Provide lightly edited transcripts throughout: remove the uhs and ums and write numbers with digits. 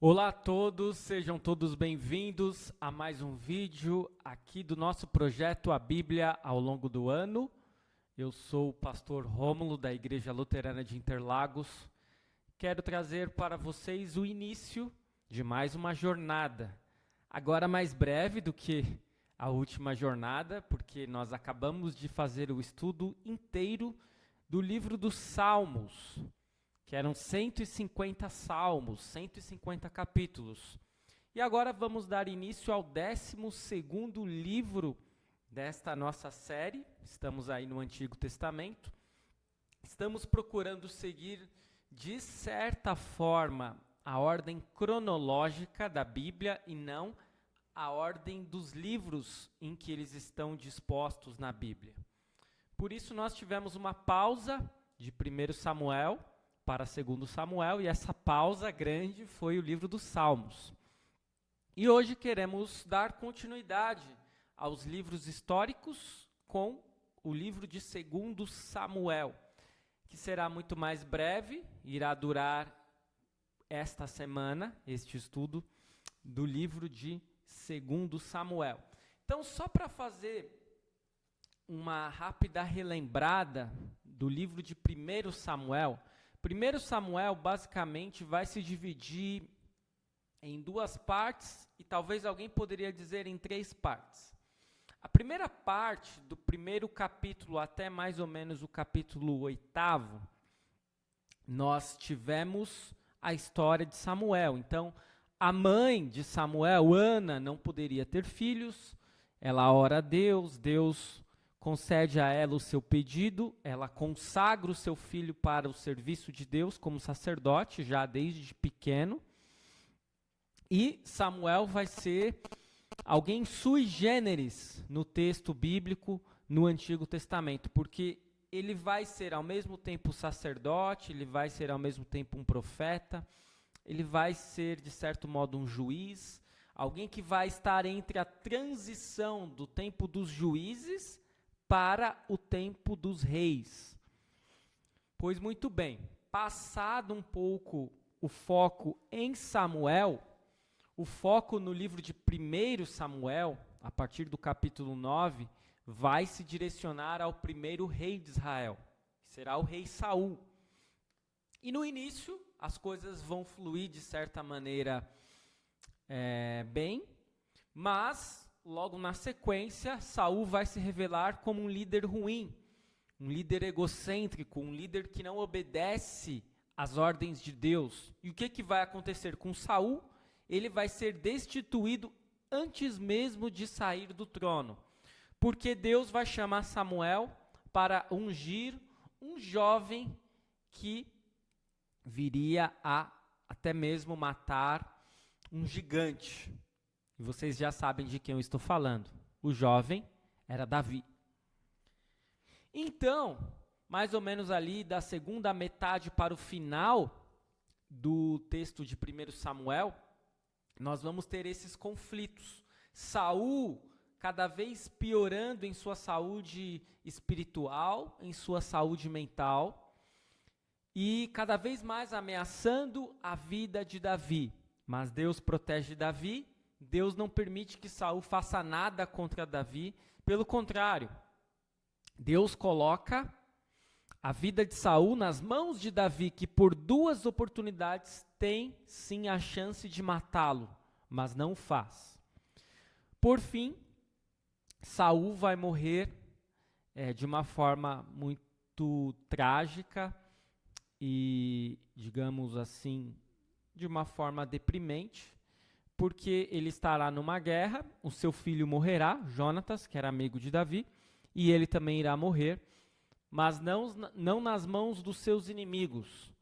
Olá a todos, sejam todos bem-vindos a mais um vídeo aqui do nosso projeto A Bíblia ao longo do ano. Eu sou o pastor Rômulo da Igreja Luterana de Interlagos. Quero trazer para vocês o início de mais uma jornada, agora mais breve do que a última jornada, porque nós acabamos de fazer o estudo inteiro do livro dos Salmos, que eram 150 salmos, 150 capítulos. E agora vamos dar início ao 12º livro desta nossa série. Estamos aí no Antigo Testamento. Estamos procurando seguir, de certa forma, a ordem cronológica da Bíblia e não a ordem dos livros em que eles estão dispostos na Bíblia. Por isso nós tivemos uma pausa de 1 Samuel para 2 Samuel, e essa pausa grande foi o livro dos Salmos. E hoje queremos dar continuidade aos livros históricos com o livro de 2 Samuel, que será muito mais breve, irá durar esta semana, este estudo do livro de 2 Samuel. Então, só para fazer uma rápida relembrada do livro de 1 Samuel, 1 Samuel basicamente vai se dividir em duas partes e talvez alguém poderia dizer em três partes. A primeira parte, do primeiro capítulo até mais ou menos o capítulo 8º, nós tivemos a história de Samuel. Então, a mãe de Samuel, Ana, não poderia ter filhos, ela ora a Deus, Deus concede a ela o seu pedido, ela consagra o seu filho para o serviço de Deus como sacerdote, já desde pequeno. E Samuel vai ser alguém sui generis no texto bíblico no Antigo Testamento, porque ele vai ser ao mesmo tempo sacerdote, ele vai ser ao mesmo tempo um profeta, ele vai ser, de certo modo, um juiz, alguém que vai estar entre a transição do tempo dos juízes para o tempo dos reis. Pois muito bem, passado um pouco o foco em Samuel, o foco no livro de 1 Samuel, a partir do capítulo 9, vai se direcionar ao primeiro rei de Israel, que será o rei Saul. E no início, as coisas vão fluir de certa maneira bem, mas logo na sequência, Saul vai se revelar como um líder ruim, um líder egocêntrico, um líder que não obedece às ordens de Deus. E o que vai acontecer com Saul? Ele vai ser destituído antes mesmo de sair do trono, porque Deus vai chamar Samuel para ungir um jovem que viria a até mesmo matar um gigante. E vocês já sabem de quem eu estou falando. O jovem era Davi. Então, mais ou menos ali da segunda metade para o final do texto de 1 Samuel, nós vamos ter esses conflitos. Saul cada vez piorando em sua saúde espiritual, em sua saúde mental, e cada vez mais ameaçando a vida de Davi. Mas Deus protege Davi. Deus não permite que Saul faça nada contra Davi. Pelo contrário, Deus coloca a vida de Saul nas mãos de Davi, que por duas oportunidades tem sim a chance de matá-lo, mas não o faz. Por fim, Saul vai morrer de uma forma muito trágica e, digamos assim, de uma forma deprimente, porque ele estará numa guerra, o seu filho morrerá, Jonatas, que era amigo de Davi, e ele também irá morrer, mas não nas mãos dos seus inimigos.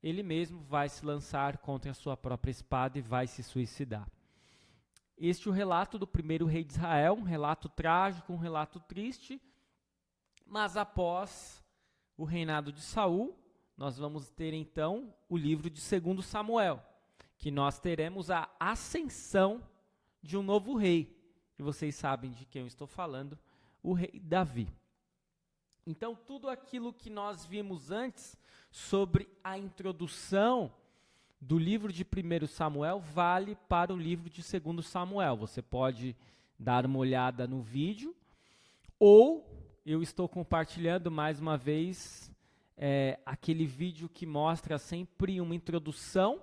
Ele mesmo vai se lançar contra a sua própria espada e vai se suicidar. Este é o relato do primeiro rei de Israel, um relato trágico, um relato triste, mas após o reinado de Saul, nós vamos ter então o livro de 2 Samuel, que nós teremos a ascensão de um novo rei. E vocês sabem de quem eu estou falando, o rei Davi. Então, tudo aquilo que nós vimos antes sobre a introdução do livro de 1 Samuel vale para o livro de 2 Samuel. Você pode dar uma olhada no vídeo, ou eu estou compartilhando mais uma vez aquele vídeo que mostra sempre uma introdução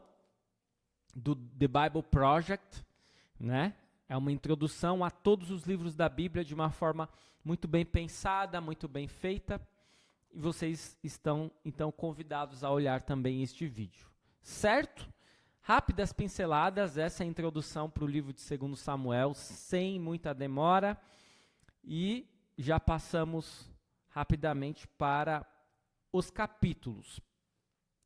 do The Bible Project, né? É uma introdução a todos os livros da Bíblia de uma forma muito bem pensada, muito bem feita. E vocês estão, então, convidados a olhar também este vídeo. Certo? Rápidas pinceladas, essa é a introdução para o livro de 2 Samuel, sem muita demora. E já passamos rapidamente para os capítulos.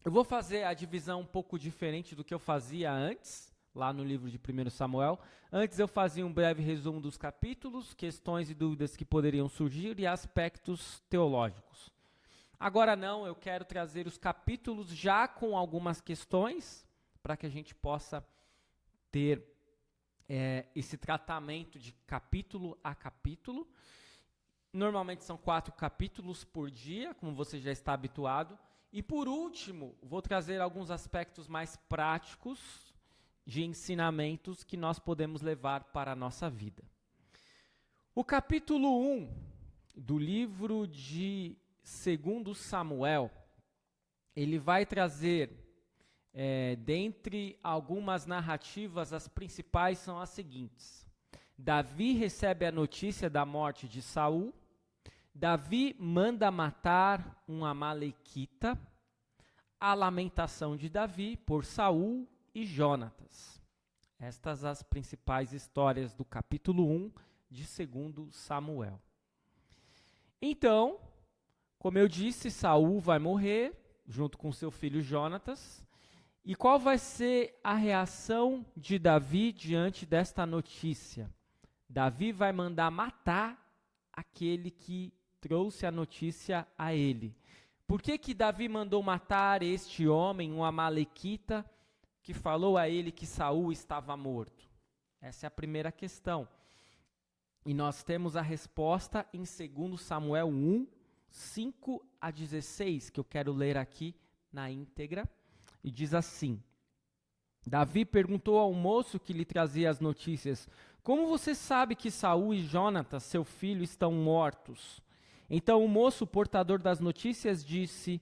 Eu vou fazer a divisão um pouco diferente do que eu fazia antes, lá no livro de 1 Samuel. Antes eu fazia um breve resumo dos capítulos, questões e dúvidas que poderiam surgir e aspectos teológicos. Agora não, eu quero trazer os capítulos já com algumas questões, para que a gente possa ter esse tratamento de capítulo a capítulo. Normalmente são 4 capítulos por dia, como você já está habituado. E por último, vou trazer alguns aspectos mais práticos de ensinamentos que nós podemos levar para a nossa vida. O capítulo 1 do livro de 2 Samuel, ele vai trazer, dentre algumas narrativas, as principais são as seguintes. Davi recebe a notícia da morte de Saul. Davi manda matar um amalequita. A lamentação de Davi por Saul e Jonatas. Estas as principais histórias do capítulo 1 de 2 Samuel. Então, como eu disse, Saul vai morrer junto com seu filho Jonatas. E qual vai ser a reação de Davi diante desta notícia? Davi vai mandar matar aquele que trouxe a notícia a ele. Por que Davi mandou matar este homem, um amalequita, que falou a ele que Saul estava morto? Essa é a primeira questão. E nós temos a resposta em 2 Samuel 1, 5 a 16, que eu quero ler aqui na íntegra. E diz assim: Davi perguntou ao moço que lhe trazia as notícias: como você sabe que Saul e Jonatas, seu filho, estão mortos? Então o moço, portador das notícias, disse: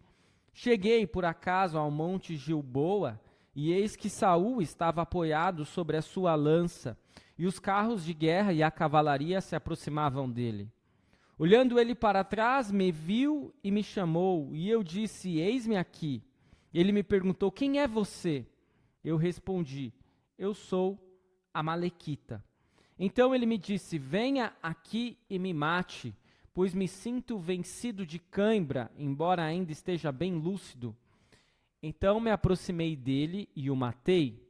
cheguei por acaso ao monte Gilboa, e eis que Saul estava apoiado sobre a sua lança, e os carros de guerra e a cavalaria se aproximavam dele. Olhando ele para trás, me viu e me chamou, e eu disse: eis-me aqui. Ele me perguntou: quem é você? Eu respondi: eu sou amalequita. Então ele me disse: venha aqui e me mate, pois me sinto vencido de cãibra, embora ainda esteja bem lúcido. Então me aproximei dele e o matei,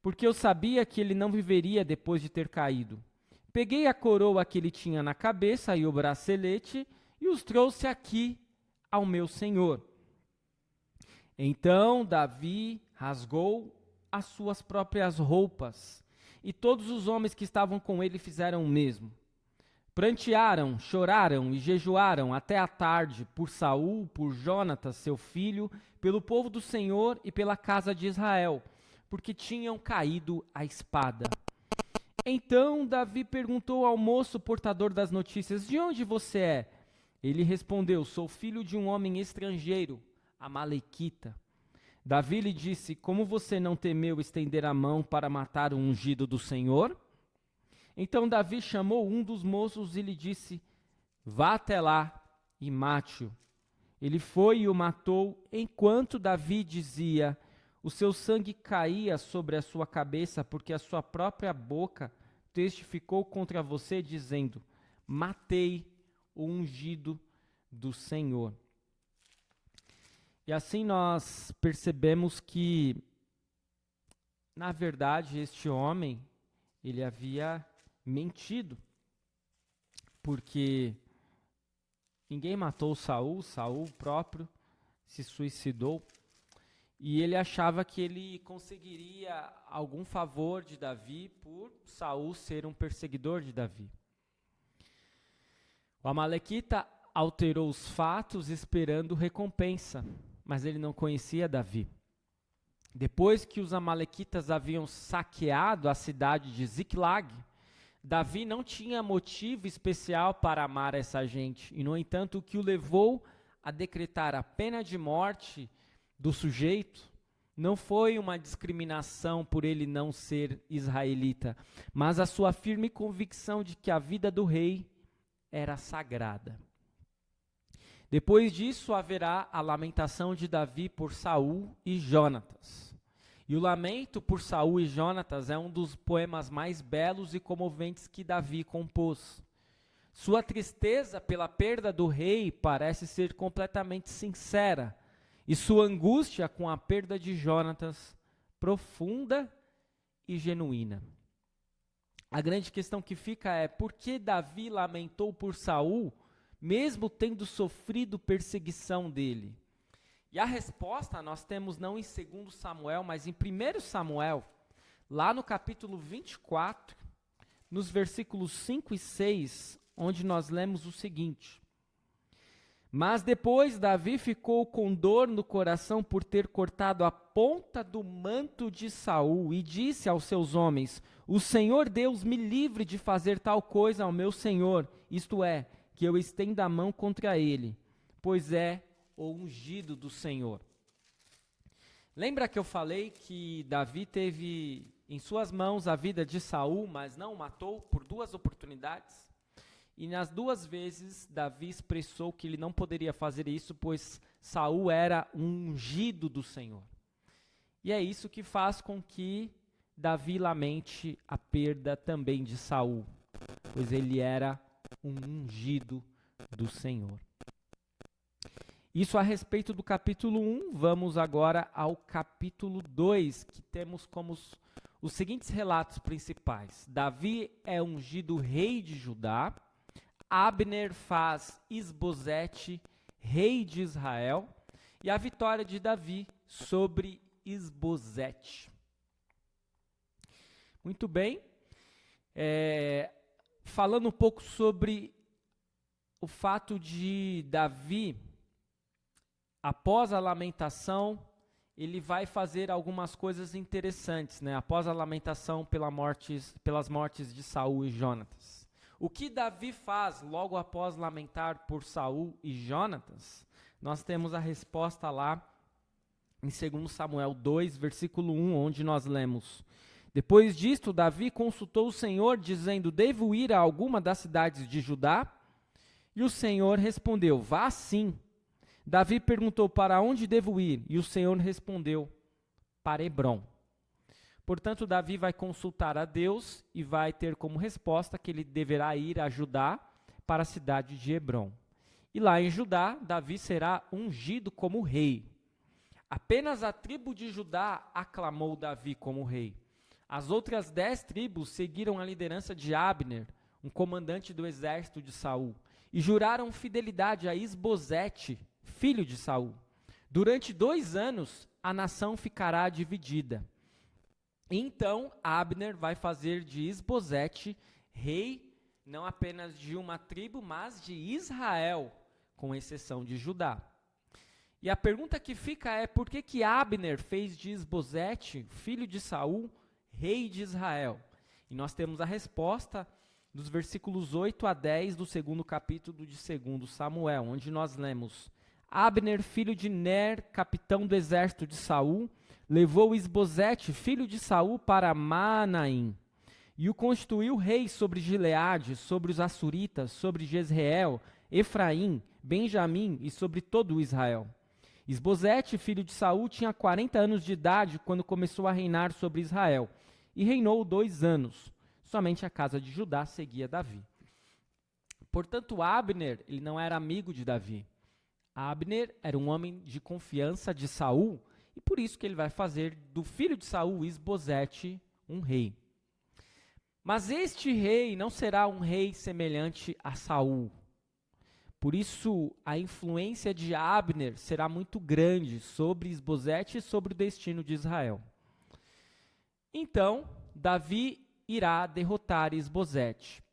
porque eu sabia que ele não viveria depois de ter caído. Peguei a coroa que ele tinha na cabeça e o bracelete e os trouxe aqui ao meu senhor. Então Davi rasgou as suas próprias roupas, e todos os homens que estavam com ele fizeram o mesmo. Prantearam, choraram e jejuaram até a tarde por Saul, por Jonatas, seu filho, pelo povo do Senhor e pela casa de Israel, porque tinham caído à espada. Então Davi perguntou ao moço portador das notícias: de onde você é? Ele respondeu: sou filho de um homem estrangeiro, amalequita. Davi lhe disse: como você não temeu estender a mão para matar o ungido do Senhor? Então Davi chamou um dos moços e lhe disse: vá até lá e mate-o. Ele foi e o matou, enquanto Davi dizia: o seu sangue caía sobre a sua cabeça, porque a sua própria boca testificou contra você, dizendo: matei o ungido do Senhor. E assim nós percebemos que, na verdade, este homem, ele havia mentido, porque ninguém matou Saul, Saul próprio se suicidou, e ele achava que ele conseguiria algum favor de Davi por Saul ser um perseguidor de Davi. O amalequita alterou os fatos esperando recompensa, mas ele não conhecia Davi. Depois que os amalequitas haviam saqueado a cidade de Ziclag, Davi não tinha motivo especial para amar essa gente. E, no entanto, o que o levou a decretar a pena de morte do sujeito não foi uma discriminação por ele não ser israelita, mas a sua firme convicção de que a vida do rei era sagrada. Depois disso, haverá a lamentação de Davi por Saul e Jonatas. E o lamento por Saul e Jonatas é um dos poemas mais belos e comoventes que Davi compôs. Sua tristeza pela perda do rei parece ser completamente sincera, e sua angústia com a perda de Jonatas profunda e genuína. A grande questão que fica é: por que Davi lamentou por Saul, mesmo tendo sofrido perseguição dele? E a resposta nós temos não em 2 Samuel, mas em 1 Samuel, lá no capítulo 24, nos versículos 5 e 6, onde nós lemos o seguinte: Mas depois Davi ficou com dor no coração por ter cortado a ponta do manto de Saul e disse aos seus homens: O Senhor Deus me livre de fazer tal coisa ao meu senhor, isto é, que eu estenda a mão contra ele, pois é o ungido do Senhor. Lembra que eu falei que Davi teve em suas mãos a vida de Saul, mas não o matou por 2 oportunidades? E nas 2 vezes Davi expressou que ele não poderia fazer isso, pois Saul era um ungido do Senhor. E é isso que faz com que Davi lamente a perda também de Saul, pois ele era um ungido do Senhor. Isso a respeito do capítulo 1, vamos agora ao capítulo 2, que temos como os seguintes relatos principais. Davi é ungido rei de Judá, Abner faz Isbosete rei de Israel, e a vitória de Davi sobre Isbosete. Muito bem, falando um pouco sobre o fato de Davi, após a lamentação, ele vai fazer algumas coisas interessantes, né? Após a lamentação pelas mortes de Saul e Jonatas. O que Davi faz logo após lamentar por Saul e Jonatas? Nós temos a resposta lá em 2 Samuel 2, versículo 1, onde nós lemos: Depois disto, Davi consultou o Senhor, dizendo: Devo ir a alguma das cidades de Judá? E o Senhor respondeu: Vá sim. Davi perguntou: Para onde devo ir? E o Senhor respondeu: Para Hebrom. Portanto, Davi vai consultar a Deus e vai ter como resposta que ele deverá ir a Judá, para a cidade de Hebrom. E lá em Judá, Davi será ungido como rei. Apenas a tribo de Judá aclamou Davi como rei. As outras 10 tribos seguiram a liderança de Abner, um comandante do exército de Saul, e juraram fidelidade a Isbosete, filho de Saul. Durante 2 anos, a nação ficará dividida. Então, Abner vai fazer de Isbosete rei, não apenas de uma tribo, mas de Israel, com exceção de Judá. E a pergunta que fica é: por que Abner fez de Isbosete, filho de Saul, rei de Israel? E nós temos a resposta dos versículos 8 a 10 do 2º capítulo de 2 Samuel, onde nós lemos: Abner, filho de Ner, capitão do exército de Saul, levou Isbosete, filho de Saul, para Manaim, e o constituiu rei sobre Gileade, sobre os Assuritas, sobre Jezreel, Efraim, Benjamim e sobre todo o Israel. Isbosete, filho de Saul, tinha 40 anos de idade quando começou a reinar sobre Israel, e reinou 2 anos. Somente a casa de Judá seguia Davi. Portanto, Abner, ele não era amigo de Davi. Abner era um homem de confiança de Saul, e por isso que ele vai fazer do filho de Saul, Isbosete, um rei. Mas este rei não será um rei semelhante a Saul. Por isso, a influência de Abner será muito grande sobre Isbosete e sobre o destino de Israel. Então, Davi irá derrotar Isbosete.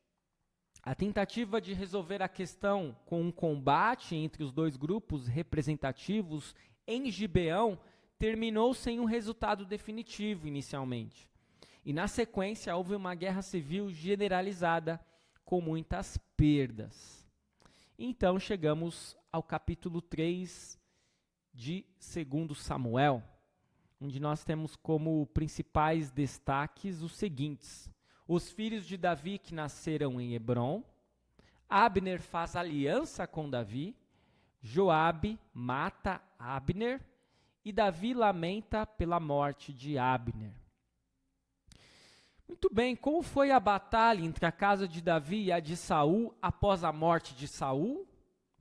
A tentativa de resolver a questão com um combate entre os 2 grupos representativos em Gibeão terminou sem um resultado definitivo inicialmente. E na sequência houve uma guerra civil generalizada com muitas perdas. Então chegamos ao capítulo 3 de 2 Samuel, onde nós temos como principais destaques os seguintes: os filhos de Davi que nasceram em Hebrom, Abner faz aliança com Davi, Joabe mata Abner e Davi lamenta pela morte de Abner. Muito bem, como foi a batalha entre a casa de Davi e a de Saul após a morte de Saul?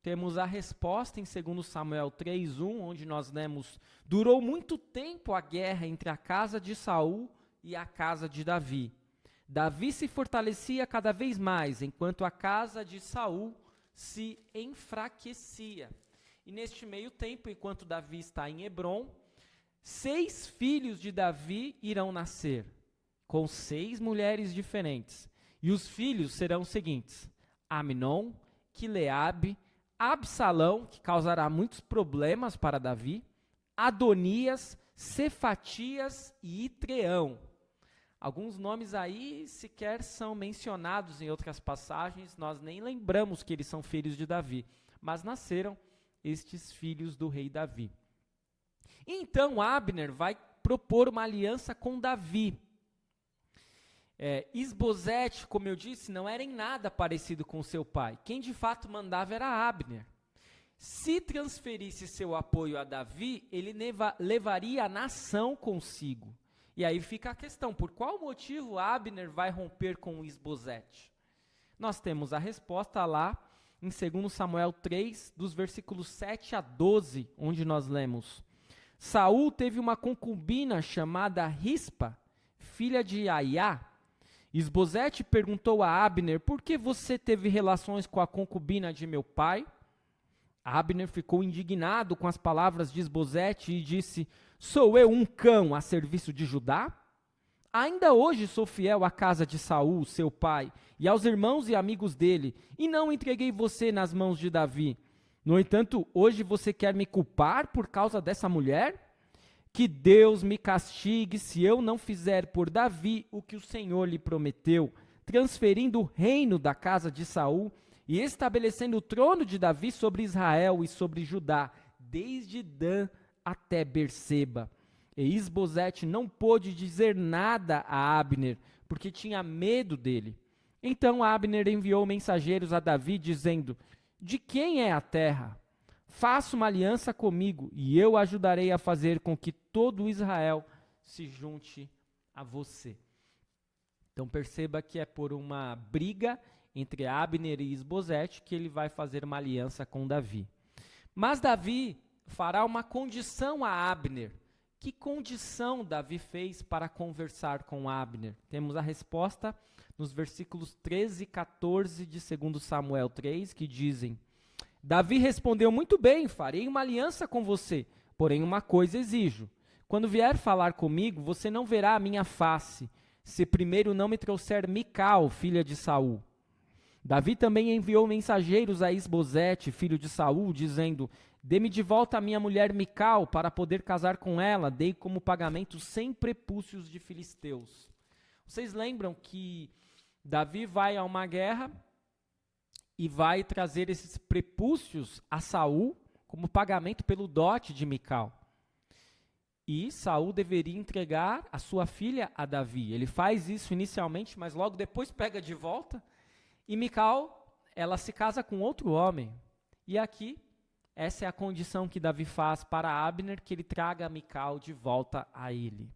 Temos a resposta em 2 Samuel 3:1, onde nós lemos: durou muito tempo a guerra entre a casa de Saul e a casa de Davi. Davi se fortalecia cada vez mais, enquanto a casa de Saul se enfraquecia. E neste meio tempo, enquanto Davi está em Hebrom, 6 filhos de Davi irão nascer, com 6 mulheres diferentes. E os filhos serão os seguintes: Amnon, Quileabe, Absalão, que causará muitos problemas para Davi, Adonias, Cefatias e Itreão. Alguns nomes aí sequer são mencionados em outras passagens, nós nem lembramos que eles são filhos de Davi, mas nasceram estes filhos do rei Davi. Então Abner vai propor uma aliança com Davi. Isbosete, como eu disse, não era em nada parecido com seu pai. Quem de fato mandava era Abner. Se transferisse seu apoio a Davi, ele levaria a nação consigo. E aí fica a questão: por qual motivo Abner vai romper com Isbosete? Nós temos a resposta lá em 2 Samuel 3, dos versículos 7 a 12, onde nós lemos: Saul teve uma concubina chamada Rispa, filha de Aiá. Isbosete perguntou a Abner: por que você teve relações com a concubina de meu pai? Abner ficou indignado com as palavras de Isbosete e disse: sou eu um cão a serviço de Judá? Ainda hoje sou fiel à casa de Saul, seu pai, e aos irmãos e amigos dele, e não entreguei você nas mãos de Davi. No entanto, hoje você quer me culpar por causa dessa mulher? Que Deus me castigue se eu não fizer por Davi o que o Senhor lhe prometeu, transferindo o reino da casa de Saul e estabelecendo o trono de Davi sobre Israel e sobre Judá, desde Dan até Berseba. E Isbosete não pôde dizer nada a Abner, porque tinha medo dele. Então Abner enviou mensageiros a Davi, dizendo: de quem é a terra? Faça uma aliança comigo, e eu ajudarei a fazer com que todo Israel se junte a você. Então perceba que é por uma briga entre Abner e Isbosete que ele vai fazer uma aliança com Davi. Mas Davi fará uma condição a Abner. Que condição Davi fez para conversar com Abner? Temos a resposta nos versículos 13 e 14 de 2 Samuel 3, que dizem: Davi respondeu: muito bem, farei uma aliança com você, porém uma coisa exijo. Quando vier falar comigo, você não verá a minha face, se primeiro não me trouxer Mical, filha de Saul. Davi também enviou mensageiros a Isbosete, filho de Saul, dizendo: dê-me de volta a minha mulher Mical, para poder casar com ela, dei como pagamento 100 prepúcios de filisteus. Vocês lembram que Davi vai a uma guerra e vai trazer esses prepúcios a Saul como pagamento pelo dote de Mical. E Saul deveria entregar a sua filha a Davi. Ele faz isso inicialmente, mas logo depois pega de volta. E Mical, ela se casa com outro homem. E aqui, essa é a condição que Davi faz para Abner, que ele traga Mical de volta a ele.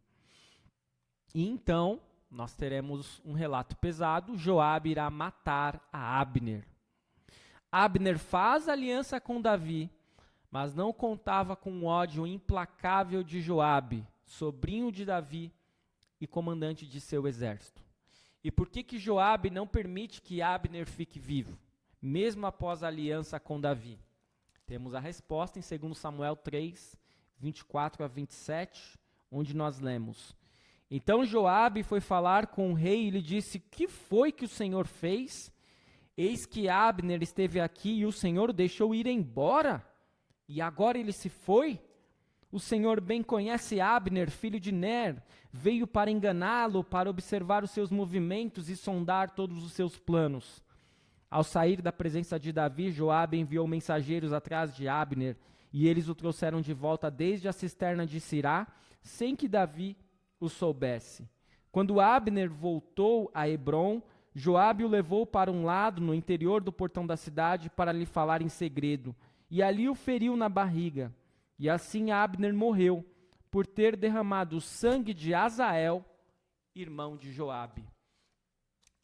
E então, nós teremos um relato pesado: Joabe irá matar a Abner. Abner faz aliança com Davi, mas não contava com o ódio implacável de Joabe, sobrinho de Davi e comandante de seu exército. E por que Joabe não permite que Abner fique vivo, mesmo após a aliança com Davi? Temos a resposta em 2 Samuel 3, 24 a 27, onde nós lemos: então Joabe foi falar com o rei e lhe disse: que foi que o Senhor fez? Eis que Abner esteve aqui e o Senhor o deixou ir embora, e agora ele se foi? O Senhor bem conhece Abner, filho de Ner. Veio para enganá-lo, para observar os seus movimentos e sondar todos os seus planos. Ao sair da presença de Davi, Joabe enviou mensageiros atrás de Abner, e eles o trouxeram de volta desde a cisterna de Sirá, sem que Davi o soubesse. Quando Abner voltou a Hebrom, Joabe o levou para um lado, no interior do portão da cidade, para lhe falar em segredo, e ali o feriu na barriga. E assim Abner morreu, por ter derramado o sangue de Asael, irmão de Joabe.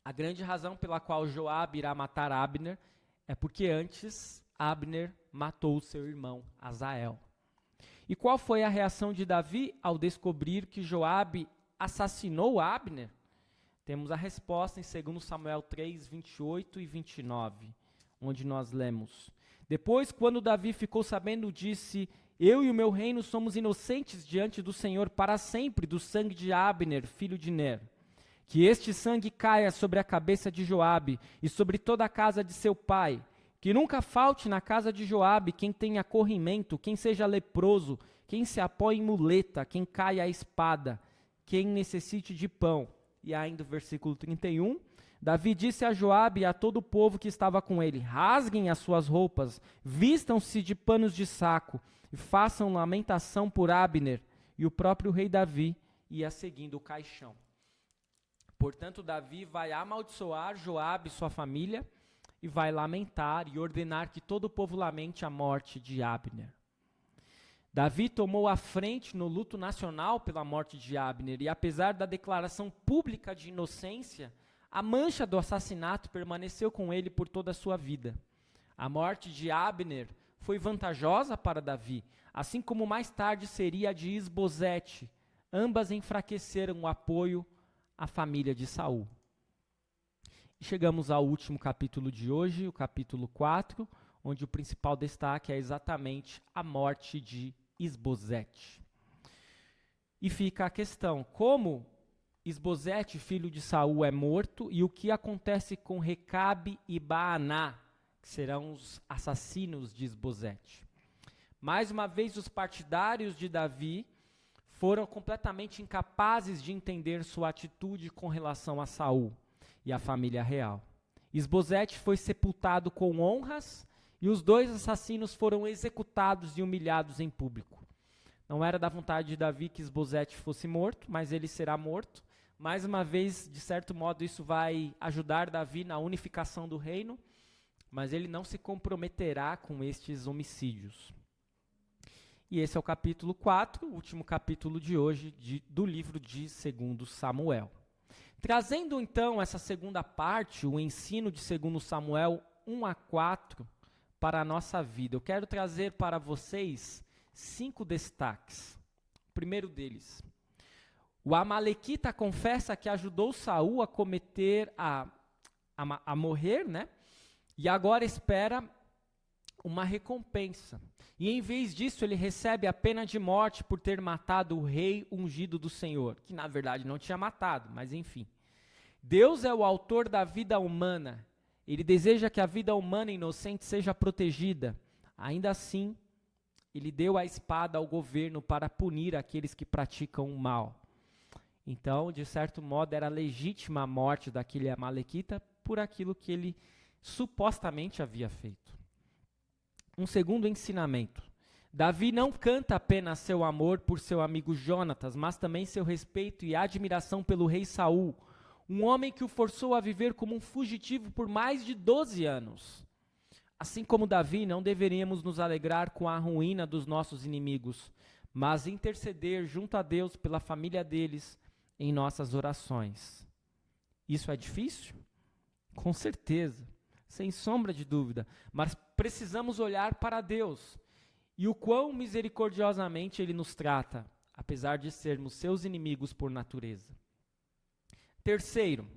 A grande razão pela qual Joabe irá matar Abner é porque antes Abner matou seu irmão Asael. E qual foi a reação de Davi ao descobrir que Joabe assassinou Abner? Temos a resposta em 2 Samuel 3, 28 e 29, onde nós lemos: Depois, quando Davi ficou sabendo, disse: Eu e o meu reino somos inocentes diante do Senhor para sempre do sangue de Abner, filho de Ner. Que este sangue caia sobre a cabeça de Joabe e sobre toda a casa de seu pai. Que nunca falte na casa de Joabe quem tenha corrimento, quem seja leproso, quem se apoie em muleta, quem caia à espada, quem necessite de pão. E ainda o versículo 31, Davi disse a Joabe e a todo o povo que estava com ele: Rasguem as suas roupas, vistam-se de panos de saco, e façam lamentação por Abner. E o próprio rei Davi ia seguindo o caixão. Portanto, Davi vai amaldiçoar Joabe e sua família, e vai lamentar e ordenar que todo o povo lamente a morte de Abner. Davi tomou a frente no luto nacional pela morte de Abner, e apesar da declaração pública de inocência, a mancha do assassinato permaneceu com ele por toda a sua vida. A morte de Abner foi vantajosa para Davi, assim como mais tarde seria a de Isbosete. Ambas enfraqueceram o apoio à família de Saul. E chegamos ao último capítulo de hoje, o capítulo 4, onde o principal destaque é exatamente a morte de Isbosete. E fica a questão: como Isbosete, filho de Saul, é morto, e o que acontece com Recabe e Baaná, que serão os assassinos de Isbosete? Mais uma vez, os partidários de Davi foram completamente incapazes de entender sua atitude com relação a Saul e a família real. Isbosete foi sepultado com honras, e os dois assassinos foram executados e humilhados em público. Não era da vontade de Davi que Isbosete fosse morto, mas ele será morto. Mais uma vez, de certo modo, isso vai ajudar Davi na unificação do reino, mas ele não se comprometerá com estes homicídios. E esse é o capítulo 4, o último capítulo de hoje do livro de 2 Samuel. Trazendo então essa segunda parte, o ensino de 2 Samuel 1 a 4, para a nossa vida, eu quero trazer para vocês 5 destaques. O primeiro deles: o amalequita confessa que ajudou Saul a cometer, a morrer, né? E agora espera uma recompensa. E em vez disso, ele recebe a pena de morte por ter matado o rei ungido do Senhor, que na verdade não tinha matado, mas enfim. Deus é o autor da vida humana. Ele deseja que a vida humana inocente seja protegida. Ainda assim, ele deu a espada ao governo para punir aqueles que praticam o mal. Então, de certo modo, era legítima a morte daquele amalequita por aquilo que ele supostamente havia feito. Um segundo ensinamento: Davi não canta apenas seu amor por seu amigo Jonatas, mas também seu respeito e admiração pelo rei Saul, um homem que o forçou a viver como um fugitivo por mais de 12 anos. Assim como Davi, não deveríamos nos alegrar com a ruína dos nossos inimigos, mas interceder junto a Deus pela família deles em nossas orações. Isso é difícil? Com certeza, sem sombra de dúvida, mas precisamos olhar para Deus e o quão misericordiosamente Ele nos trata, apesar de sermos seus inimigos por natureza. Terceiro,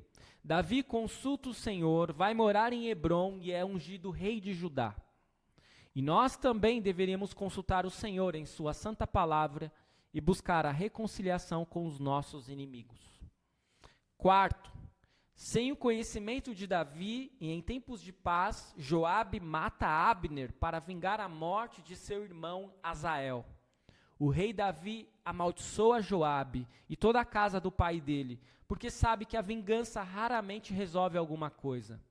Davi consulta o Senhor, vai morar em Hebrom e é ungido rei de Judá. E nós também deveríamos consultar o Senhor em sua santa palavra e buscar a reconciliação com os nossos inimigos. Quarto, sem o conhecimento de Davi e em tempos de paz, Joabe mata Abner para vingar a morte de seu irmão Asael. O rei Davi amaldiçoa Joabe e toda a casa do pai dele, porque sabe que a vingança raramente resolve alguma coisa.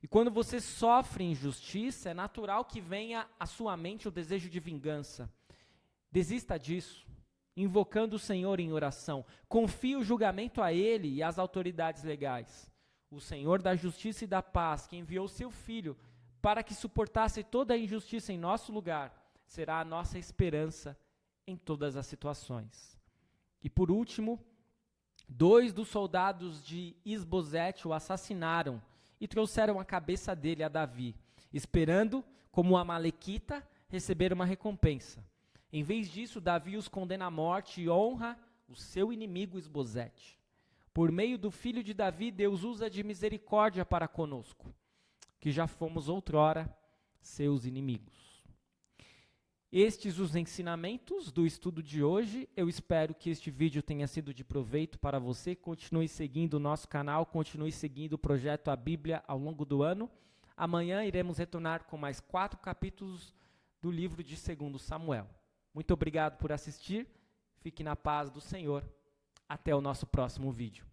E quando você sofre injustiça, é natural que venha à sua mente o desejo de vingança. Desista disso, invocando o Senhor em oração. Confie o julgamento a Ele e às autoridades legais. O Senhor da justiça e da paz, que enviou seu Filho para que suportasse toda a injustiça em nosso lugar, será a nossa esperança em todas as situações. E por último, 2 dos soldados de Isbosete o assassinaram e trouxeram a cabeça dele a Davi, esperando, como amalequita, receber uma recompensa. Em vez disso, Davi os condena à morte e honra o seu inimigo Isbosete. Por meio do filho de Davi, Deus usa de misericórdia para conosco, que já fomos outrora seus inimigos. Estes os ensinamentos do estudo de hoje. Eu espero que este vídeo tenha sido de proveito para você. Continue seguindo o nosso canal, continue seguindo o projeto A Bíblia ao longo do ano. Amanhã iremos retornar com mais 4 capítulos do livro de 2 Samuel. Muito obrigado por assistir. Fique na paz do Senhor. Até o nosso próximo vídeo.